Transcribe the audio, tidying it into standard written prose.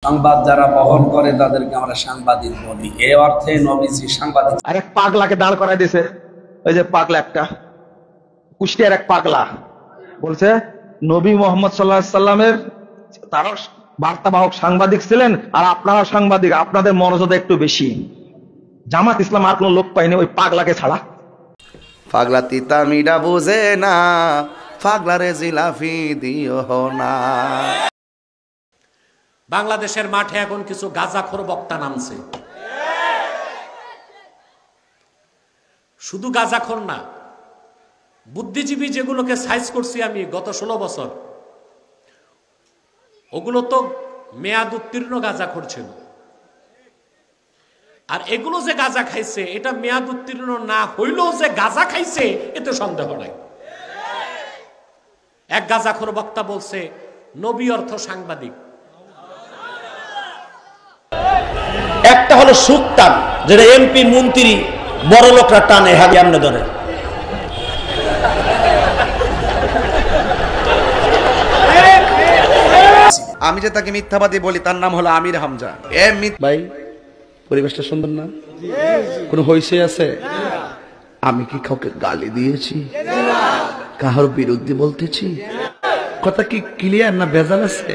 সংবাদ যারা বহন করে তাদেরকে আমরা সাংবাদিক বলি। এই অর্থে নবীজি সাংবাদিক। আর এক পাগলাকে দাঁড় করাই দিয়েছে, ওই যে পাগলা, একটা কুষ্টিয়ার এক পাগলা বলছে নবী মোহাম্মদ সাল্লাল্লাহু আলাইহি সাল্লামের তারা বার্তাবাহক সাংবাদিক ছিলেন, আর আপনারা সাংবাদিক, আপনাদের মর্যাদা একটু বেশি। জামাত ইসলাম আর কোন লোক পাইনি ওই পাগলাকে ছাড়া। পাগলা তিতা মিডা বুঝে না, পাগলারে জিলাফি দিও না। বাংলাদেশের মাঠে এখন কিছু গাঁজাখোর বক্তা নামছে। শুধু গাঁজাখোর না, বুদ্ধিজীবী যেগুলোকে সাইজ করছি আমি গত 16 বছর, ওগুলো তো মেয়াদ উত্তীর্ণ গাঁজাখোর ছিল। আর এগুলো যে গাঁজা খাইছে, এটা মেয়াদ উত্তীর্ণ না হইলেও যে গাঁজা খাইছে এতে সন্দেহ নাই। এক গাঁজাখোর বক্তা বলছে নবী অর্থ সাংবাদিক। একটা হলো সুখ টান, যেটা এমপি মন্ত্রী বড় লোকরা টানে, হাবি আমনে ধরে। আমি যে তাকে মিথ্যাবাদী বলি তার নাম হলো আমির হামজা। ভাই পরিবেশটা সুন্দর না? কোন হইছে আছে? আমি কি কাউকে গালি দিয়েছি, কাহার বিরুদ্ধে বলতেছি? কথা কি ক্লিয়ার না ভেজাল আছে?